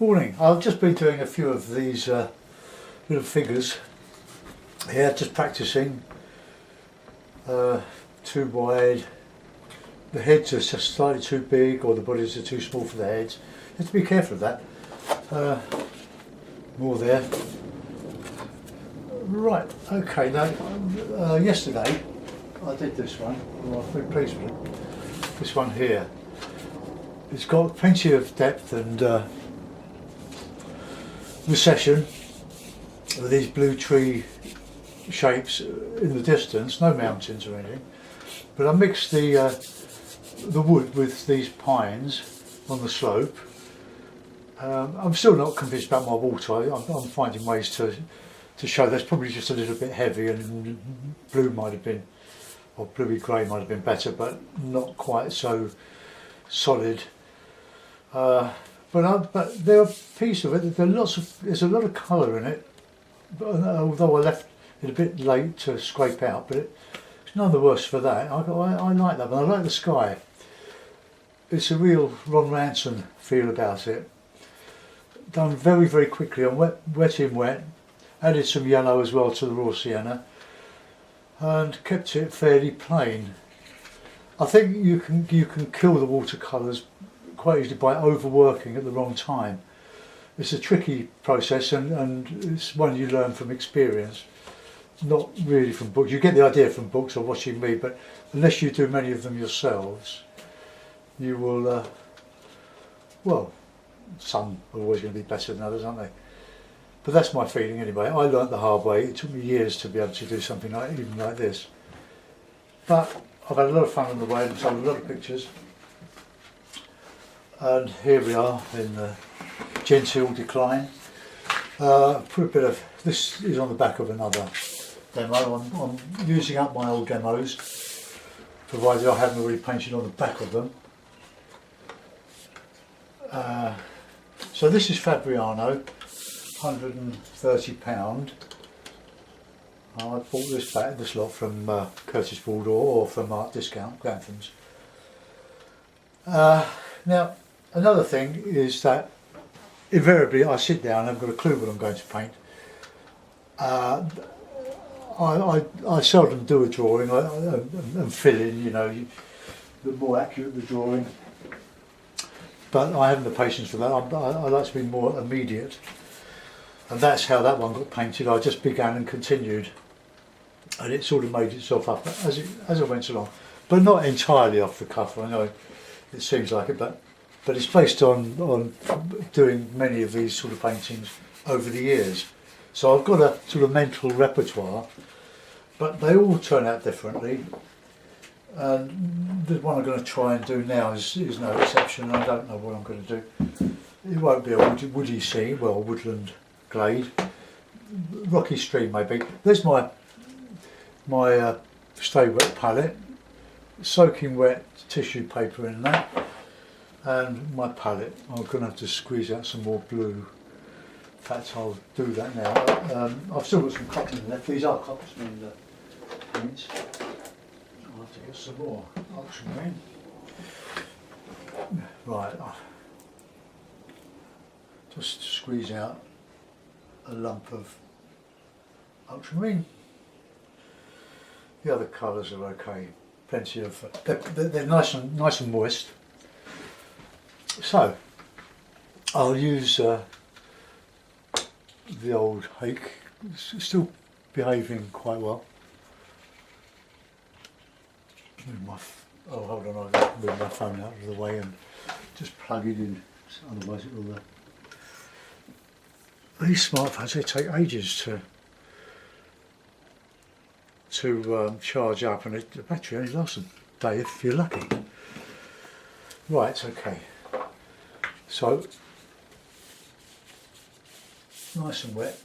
Morning. I've just been doing a few of these little figures here, just practicing. Too wide, the heads are just slightly too big, or the bodies are too small for the heads. You have to be careful of that. More there. Right, okay, now yesterday I did this one, and I'm very pleased with it. This one here. It's got plenty of depth and recession with these blue tree shapes in the distance, no mountains or anything. But I mixed the wood with these pines on the slope. I'm still not convinced about my water. I'm finding ways to show that's probably just a little bit heavy, and blue might have been, or bluey grey might have been better, but not quite so solid. But there are pieces of it. There's a lot of colour in it. Although I left it a bit late to scrape out, but it's none the worse for that. I like that, and I like the sky. It's a real Ron Ranson feel about it. Done very, very quickly on wet in wet. Added some yellow as well to the raw sienna, and kept it fairly plain. I think you can kill the watercolours quite easily by overworking at the wrong time. It's a tricky process, and it's one you learn from experience, not really from books. You get the idea from books or watching me, but unless you do many of them yourselves, you will, well, some are always going to be better than others, aren't they? But that's my feeling anyway. I learnt the hard way. It took me years to be able to do something even like this. But I've had a lot of fun on the way and sold a lot of pictures. And here we are in the genteel decline. Put a bit of, this is on the back of another demo. I'm using up my old demos, provided I haven't already painted on the back of them. So this is Fabriano, £130. I bought this lot from Curtis Baldor or from Art Discount, Granthams. Now, another thing is that invariably I sit down and I've got a clue what I'm going to paint. I seldom do a drawing and fill in, you know, the more accurate the drawing. But I haven't the patience for that. I like to be more immediate. And that's how that one got painted. I just began and continued. And it sort of made itself up as I went along. But not entirely off the cuff, I know it seems like it, but it's based on doing many of these sort of paintings over the years. So I've got a sort of mental repertoire, but they all turn out differently. And the one I'm going to try and do now is no exception. I don't know what I'm going to do. It won't be a woody scene, well, woodland glade, rocky stream maybe. There's my stay wet palette, soaking wet tissue paper in that, and my palette. I'm going to have to squeeze out some more blue. In fact, I'll do that now. I've still got some cotton left. These are cotton paints. I'll have to get some more ultramarine. Right, just squeeze out a lump of ultramarine. The other colours are okay. Plenty of they're nice and moist. So I'll use the old Hake. It's still behaving quite well. Hold on, I'll move my phone out of the way and just plug it in, otherwise it will. These smartphones, they take ages to charge up, and the battery only lasts a day if you're lucky. Right, okay. So, nice and wet.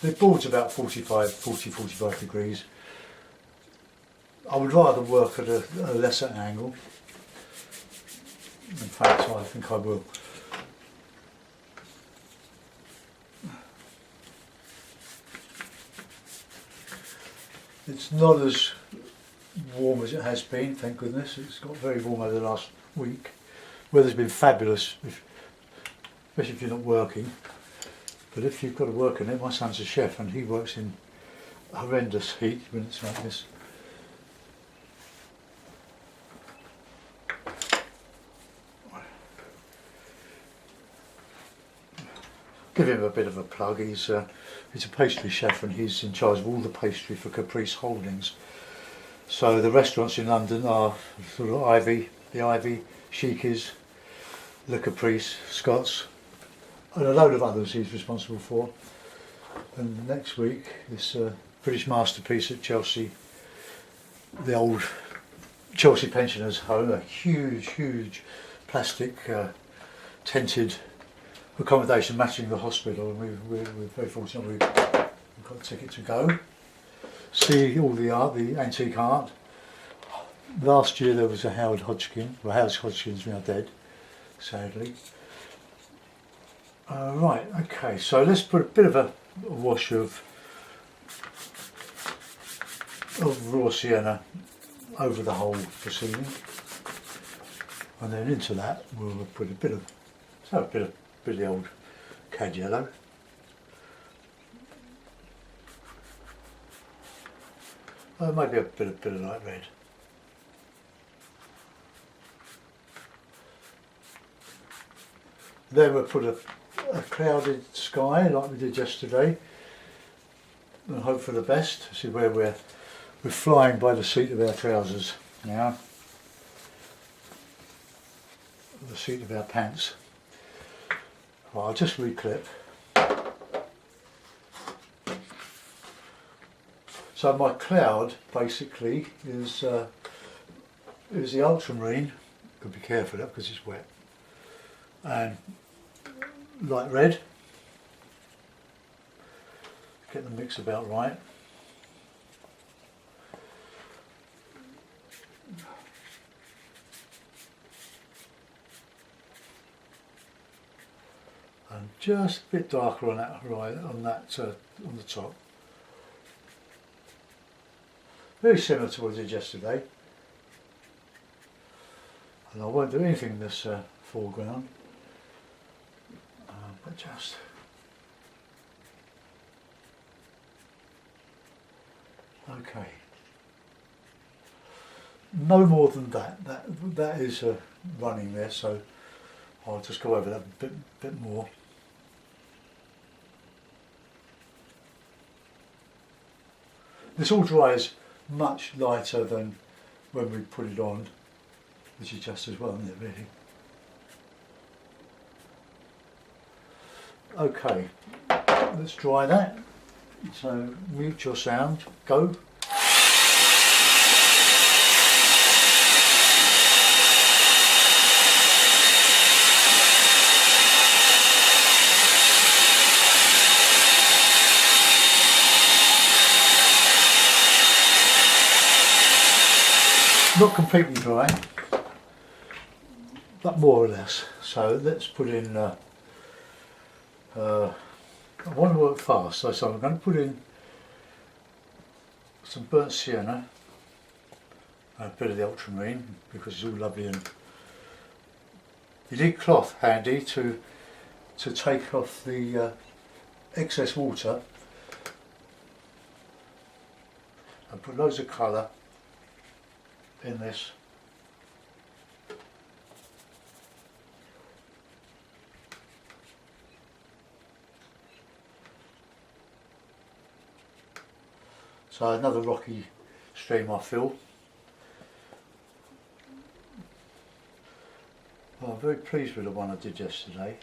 The board's about 40-45 degrees. I would rather work at a lesser angle. In fact, I think I will. It's not as warm as it has been, thank goodness. It's got very warm over the last week. Weather's been fabulous. especially if you're not working. But if you've got to work in it, my son's a chef and he works in horrendous heat when it's like this. Give him a bit of a plug. He's a pastry chef and he's in charge of all the pastry for Caprice Holdings. So the restaurants in London are sort of Ivy, the Ivy, Sheiky's, Le Caprice, Scott's, and a load of others he's responsible for. And next week, this British masterpiece at Chelsea, the old Chelsea pensioners' home, a huge plastic tented accommodation matching the hospital, and we're very fortunate we've got a ticket to go see all the art, the antique art. Last year there was a Howard Hodgkin. Well, Howard Hodgkin's now dead, sadly. Right, okay, so let's put a bit of a wash of raw sienna over the whole proceeding, and then into that we'll put a bit of the old cad yellow. Maybe a bit of light red. Then we'll put a clouded sky like we did yesterday, and hope for the best. See where we're flying by the seat of our trousers now, the seat of our pants. Well, I'll just reclip. So my cloud basically is the ultramarine. Got to be careful of that because it's wet. And light red. Get the mix about right. And just a bit darker on that on the top. Very similar to what I did yesterday. And I won't do anything in this foreground, but just okay. No more than that. That is running there, so I'll just go over that a bit more. This all dries much lighter than when we put it on, which is just as well, isn't it, really? Okay, let's dry that. So mute your sound, go. Not completely dry, but more or less. So let's put in, I want to work fast, so I'm going to put in some burnt sienna, a bit of the ultramarine, because it's all lovely, and you need cloth handy to take off the excess water, and put loads of colour in this. So another rocky stream I fill. Well, I'm very pleased with the one I did yesterday.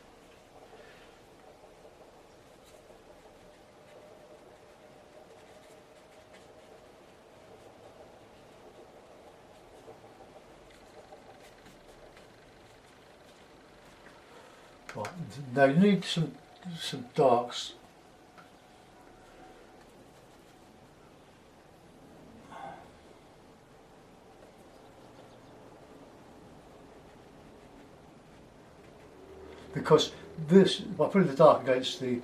Right, now you need some darks. Because this, by putting the dark against the,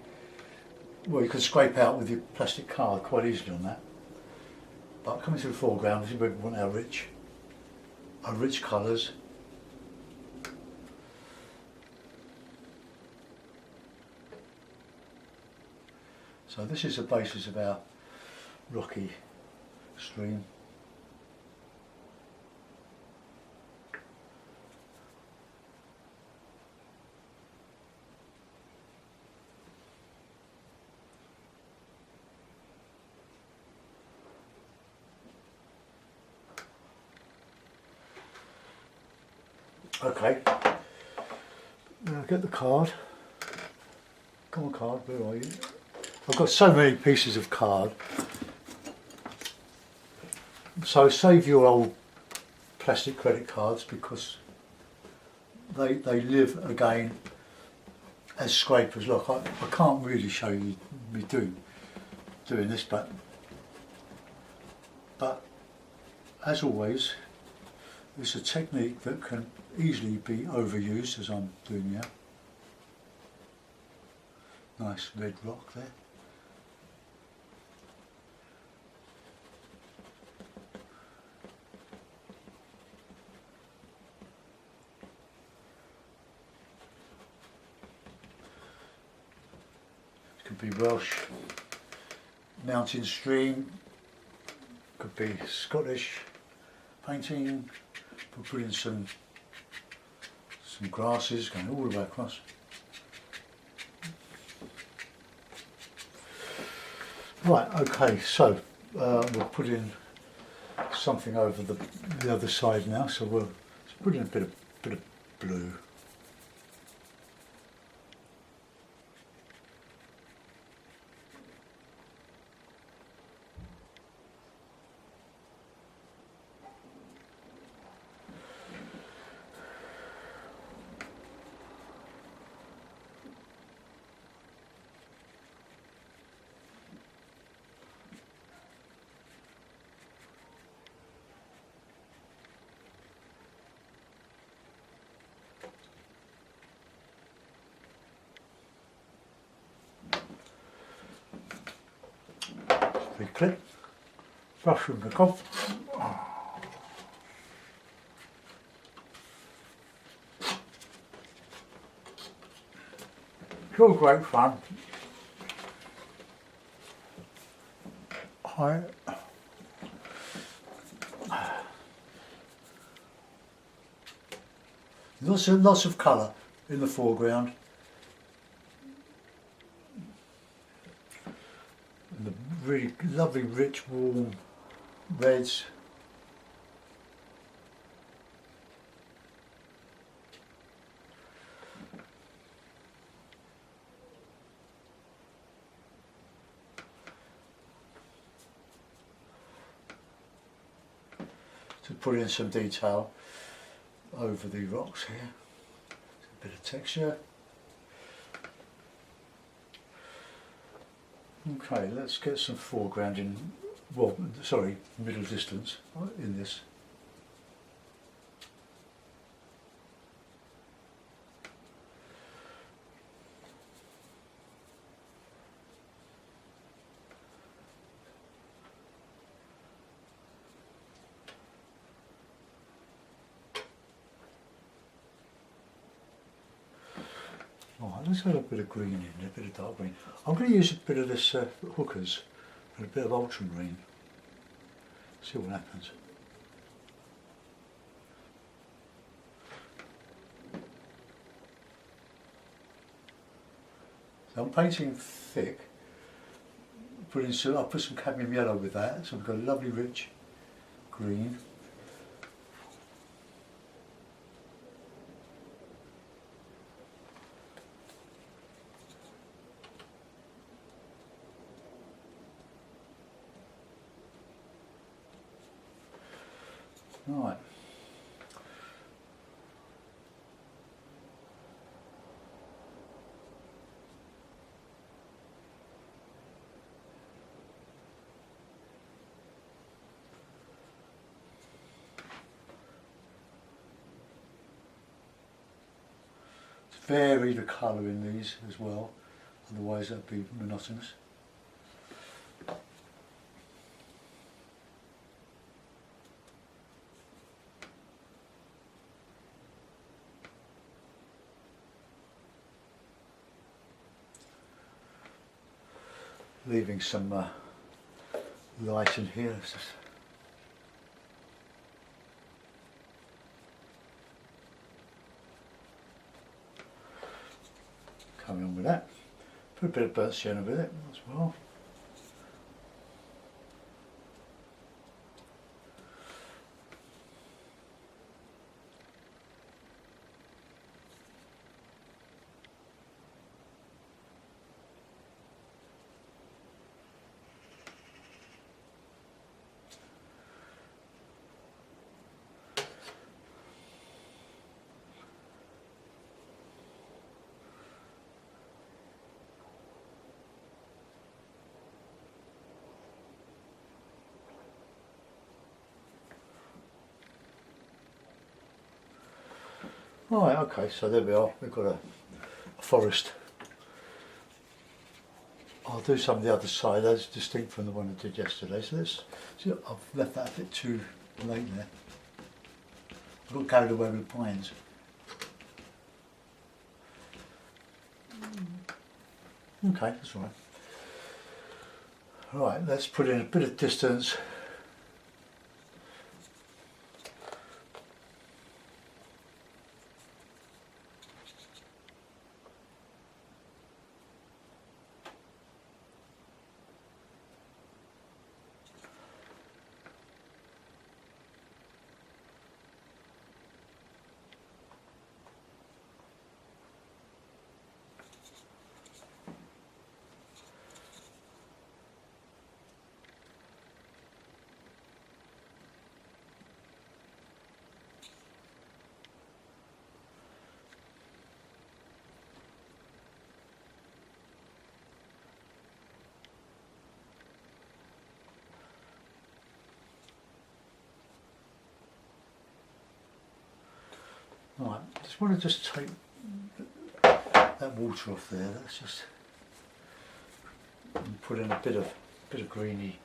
well, you can scrape out with your plastic card quite easily on that. But coming to the foreground, this is where we want our rich colours. So this is the basis of our rocky stream. Okay, now get the card. Come on card, where are you? I've got so many pieces of card. So save your old plastic credit cards because they live again as scrapers. Look, I can't really show you me doing this, but as always, it's a technique that can easily be overused, as I'm doing now. Nice red rock there. It could be Welsh mountain stream, could be Scottish painting. We'll put in some grasses going all the way across. Right, okay, so we'll put in something over the other side now. So we'll put in a bit of blue. Clip, brush from the off. It's all great fun. Lots of colour in the foreground. And the really lovely, rich, warm reds. To put in some detail over the rocks here, a bit of texture. Okay, let's get some foreground in, well, sorry, middle distance in this. Alright, let's add a bit of green in, a bit of dark green. I'm going to use a bit of this Hookers and a bit of ultramarine. See what happens. So I'm painting thick. I'll put some cadmium yellow with that, so we've got a lovely rich green. Right. Vary the colour in these as well, otherwise that'd be monotonous. leaving some light in here. Let's just carry on with that. Put a bit of burnt sienna with it as well. Right, okay, so there we are, we've got a forest. I'll do some of the other side, that's distinct from the one I did yesterday, so let's see, I've left that a bit too late there. I got carried away with the pines. Okay, that's all right. Right, let's put in a bit of distance. Right, just want to just take that water off there. Let's just put in a bit of greeny.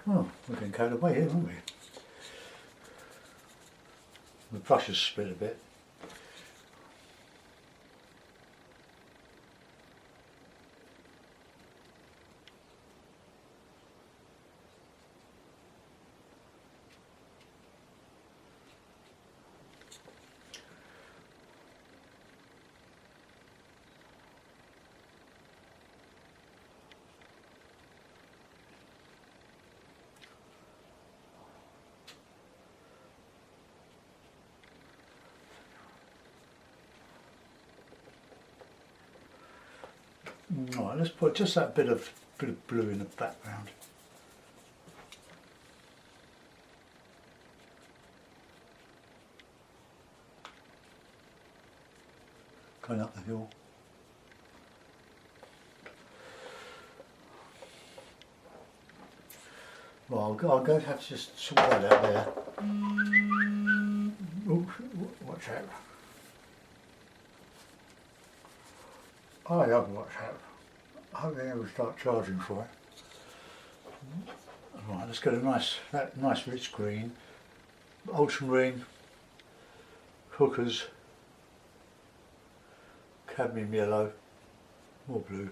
Oh, we're getting carried away here, aren't we? The brush has split a bit. Right, let's put just that bit of blue in the background. Going up the hill. Well, I'm going to have to just sort that out there. Ooh, watch out. I have watch out. I hope they never start charging for it. Right, let's get a nice rich green, ultramarine, hookers, cadmium yellow, more blue.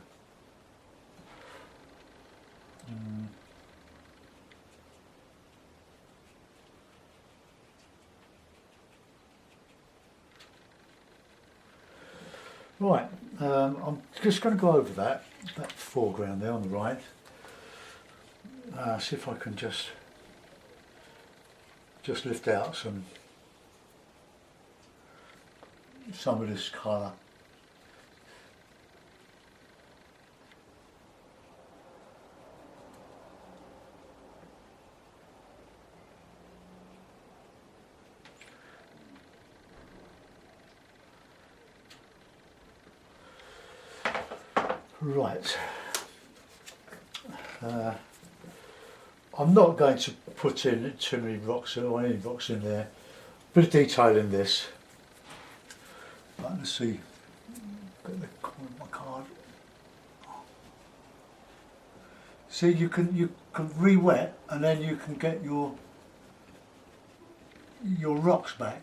Right, I'm just going to go over that foreground there on the right. See if I can just lift out some of this colour. Right. I'm not going to put in too many rocks or any rocks in there. Bit of detail in this. Right, let's see. Get the corner of my card. See, you can re-wet and then you can get your rocks back.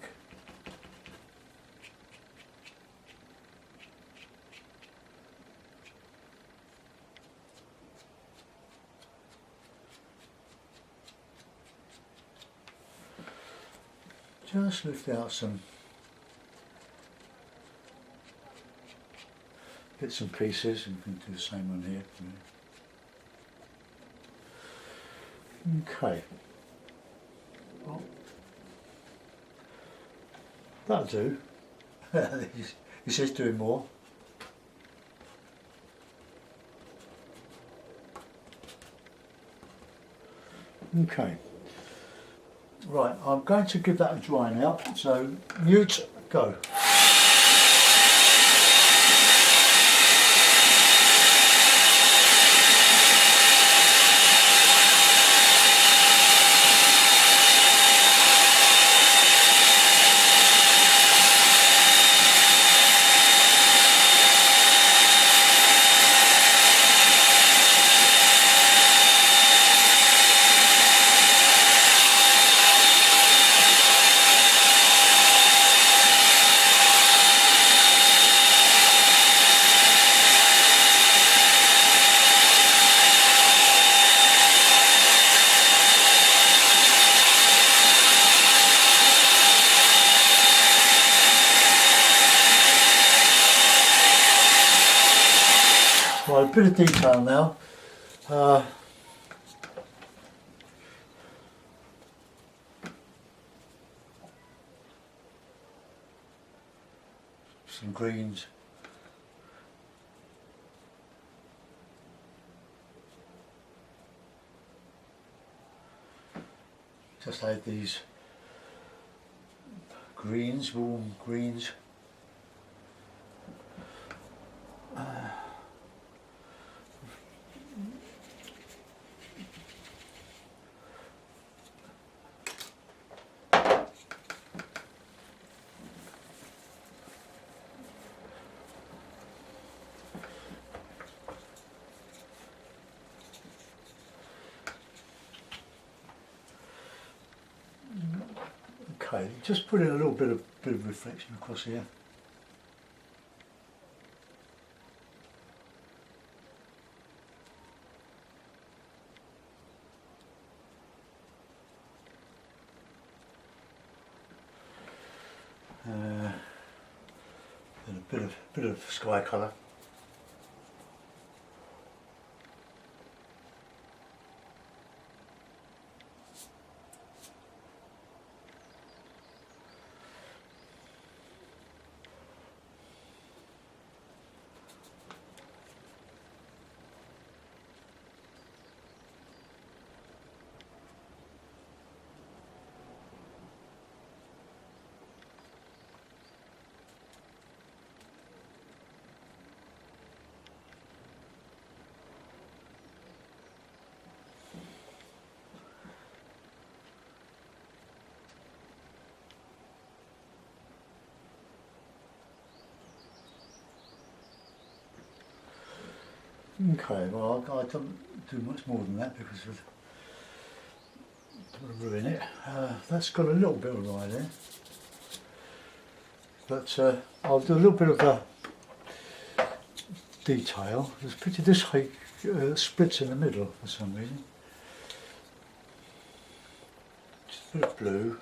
Just lift out some bits and pieces, and you can do the same one here. Okay. Well, that'll do. He says doing more. Okay. Right, I'm going to give that a dry now. So mute, go. Right, a bit of detail now. Some greens. Just add these greens, warm greens. Okay, just put in a little bit of reflection across here. And a bit of sky colour. Okay, well I don't do much more than that because of, don't want to ruin it. That's got a little bit of rye there, but I'll do a little bit of detail. There's a picture this way splits in the middle for some reason. Just a bit of blue.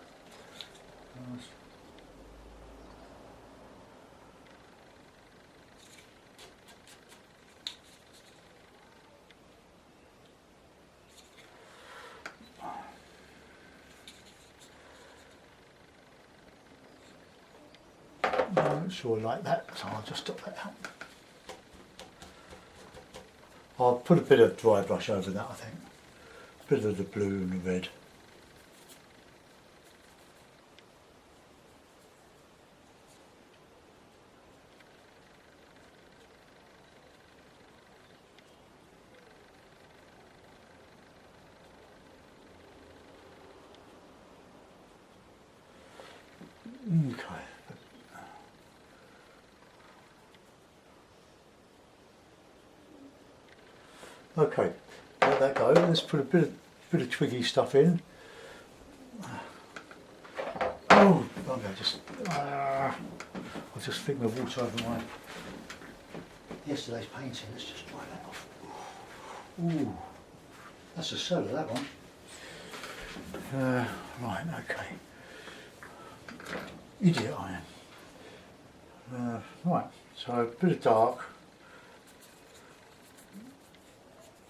I'm not sure I like that, so I'll just stop that out. I'll put a bit of dry brush over that, I think. A bit of the blue and the red. Okay, let that go. Let's put a bit of twiggy stuff in. Oh, okay, I just think the water over my yesterday's painting. Let's just dry that off. Ooh, that's a soda, that one. Right, okay. Idiot I am. Right, so a bit of dark.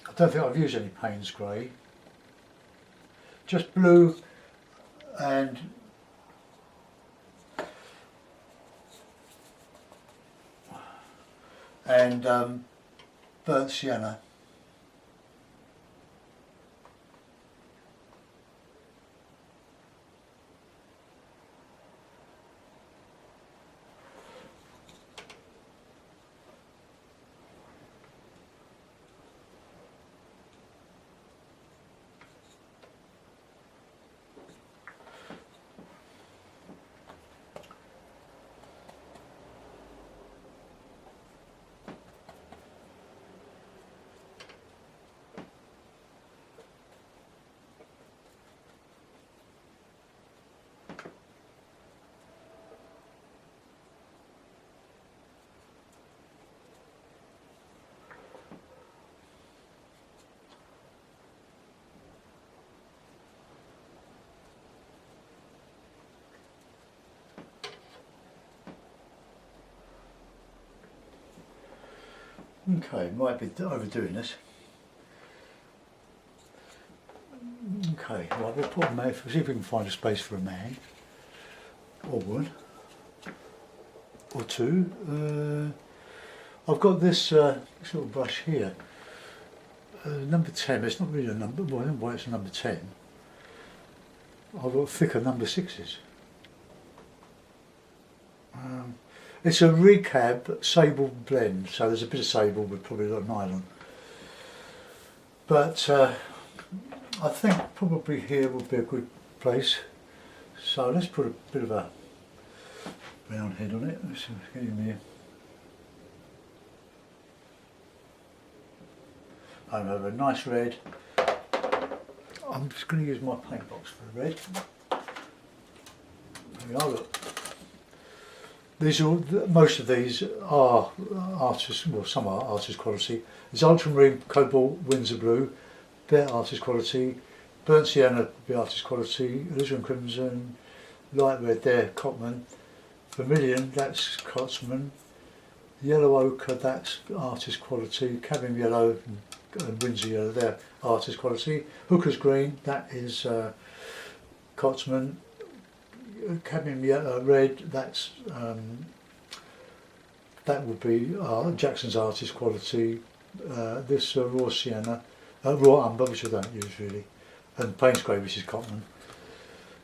I don't think I've used any Payne's grey. Just blue and burnt sienna. Okay, might be overdoing this. Okay, right, we'll put a man, see if we can find a space for a man, or one, or two. I've got this little brush here, number 10, it's not really a number, well I don't know why it's a number 10. I've got thicker number 6s. It's a Recab sable blend, so there's a bit of sable with probably a lot of nylon. But I think probably here would be a good place. So let's put a bit of a round head on it. Let's get him here. I have a nice red. I'm just going to use my paint box for the red. There we are, look. These are, most of these are artist, well some are artist quality. There's ultramarine, cobalt, Windsor blue, they're artist quality. Burnt sienna, be artist quality. Alizarin crimson, light red, they're Cotman. Vermilion, that's Scotsman. Yellow ochre, that's artist quality. Cadmium yellow and Windsor yellow, they're artist quality. Hooker's green, that is Scotsman. Cadmium yellow, red, that's that would be Jackson's artist quality. This raw sienna, raw umber, which I don't use really, and Payne's grey, which is Cotman.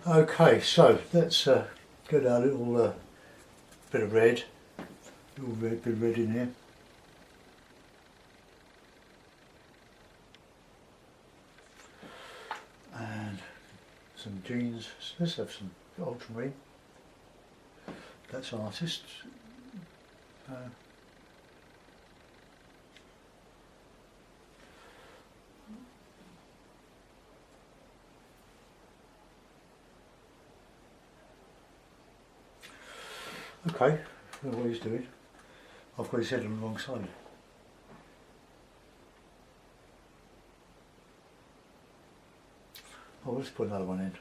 Okay, so let's get our little bit of red, bit of red in here. And some jeans. Let's have some ultramarine. That's artist. Okay, I know what he's doing. I've got his head on the wrong side. Oh, let's put another one in.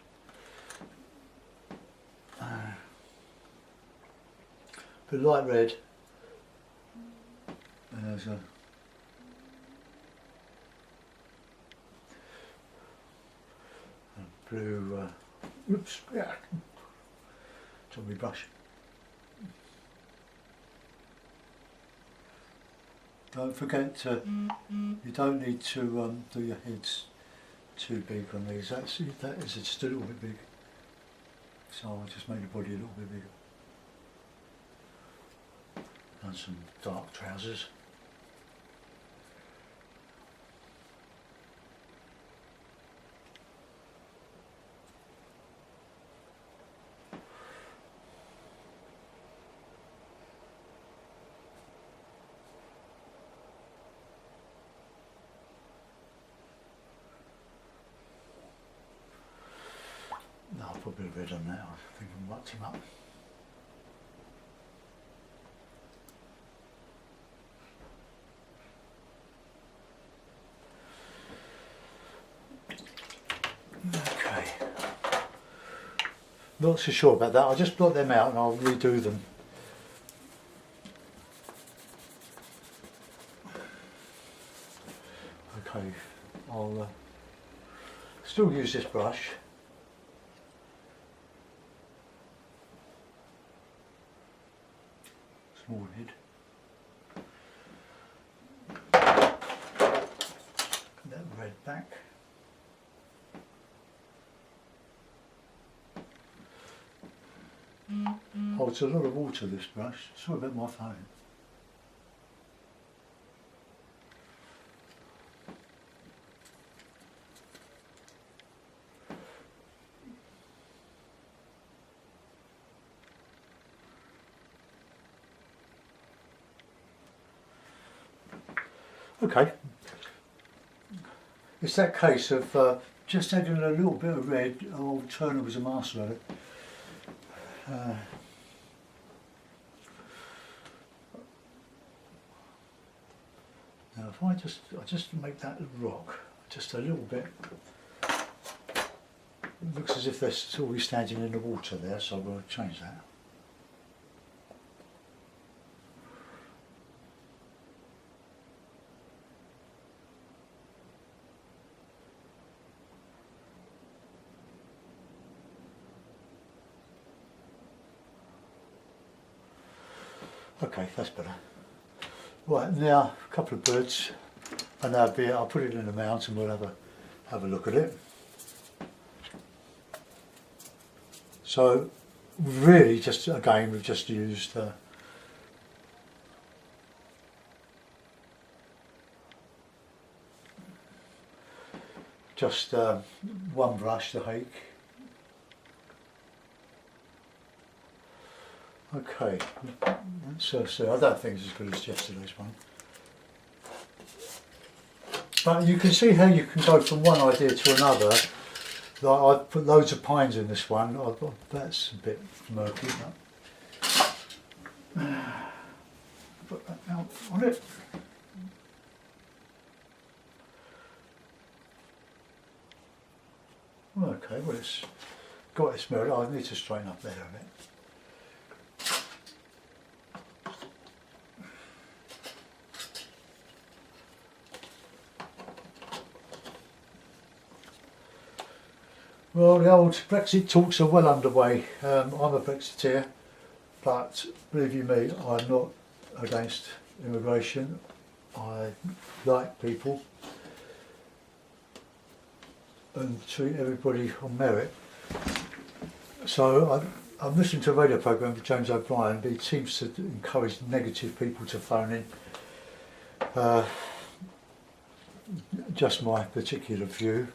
But light red. And there's a blue. Oops! Yeah. Top of my brush. Don't forget to. You don't need to do your heads too big on these. That is just a little bit big. So I'll just make the body a little bit bigger. And some dark trousers. red on that. I think I mucked him up. Okay. Not so sure about that. I'll just blot them out and I'll redo them. Okay, I'll still use this brush. Small head. Put that red back. Oh, it's a lot of water, this brush. Sorry about my phone. Okay, it's that case of just adding a little bit of red. Oh, Turner was a master at it. Now if I just make that rock just a little bit, it looks as if they're still standing in the water there, so I'm going to change that. Okay, that's better. Right, now a couple of birds, and I'll put it in the mount and we'll have a look at it. So really just again we've just used just one brush, the hake. Okay, so I don't think it's as good as yesterday's one. But you can see how you can go from one idea to another. Like I put loads of pines in this one. That's a bit murky, but put that out on it. Okay, well it's got its merit. I need to straighten up there a bit. Well, the old Brexit talks are well underway. I'm a Brexiteer, but believe you me, I'm not against immigration. I like people and treat everybody on merit. So I'm listening to a radio programme with James O'Brien, but he seems to encourage negative people to phone in. Just my particular view.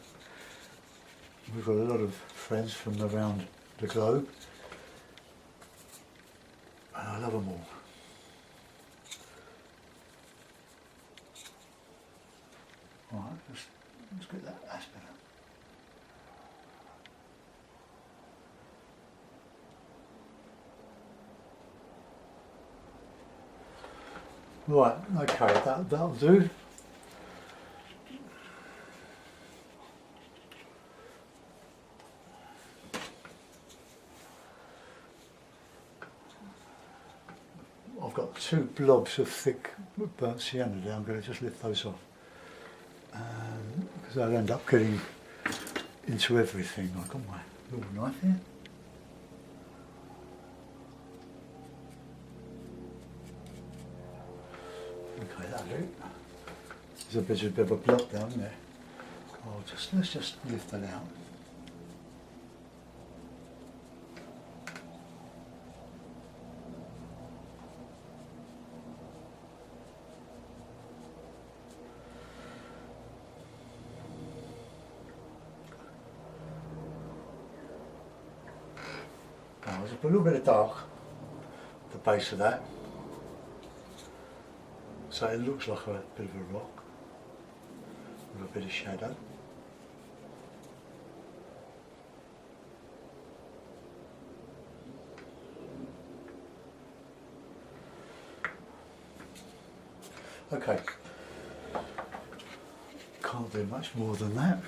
We've got a lot of friends from around the globe, and I love them all. Alright, let's get that aspect up. Right, okay, that'll do. I've got two blobs of thick burnt sienna there. I'm going to just lift those off because I'll end up getting into everything. I've got my little knife here. Okay, that'll do. There's a bit of a blob down there. Let's just lift that out. There's a little bit of dark at the base of that, so it looks like a bit of a rock with a bit of shadow. Okay. Can't do much more than that.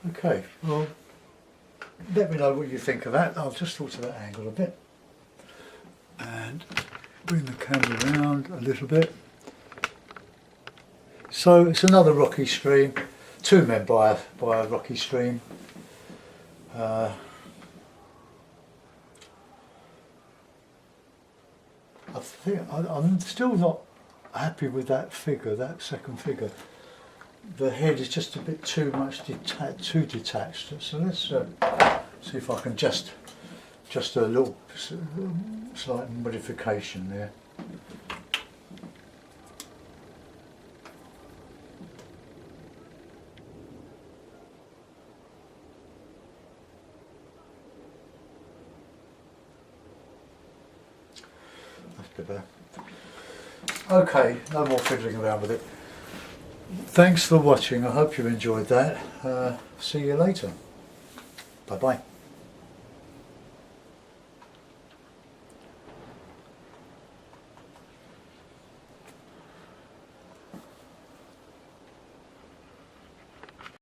Okay, well, let me know what you think of that. I'll just alter that angle a bit and bring the camera around a little bit. So it's another rocky stream, 2 men by a rocky stream. I think I'm still not happy with that figure, that second figure. The head is just a bit too much too detached. So let's see if I can just a little slight modification there. That's a bit better. Okay, no more fiddling around with it. Thanks for watching. I hope you enjoyed that. See you later. Bye bye.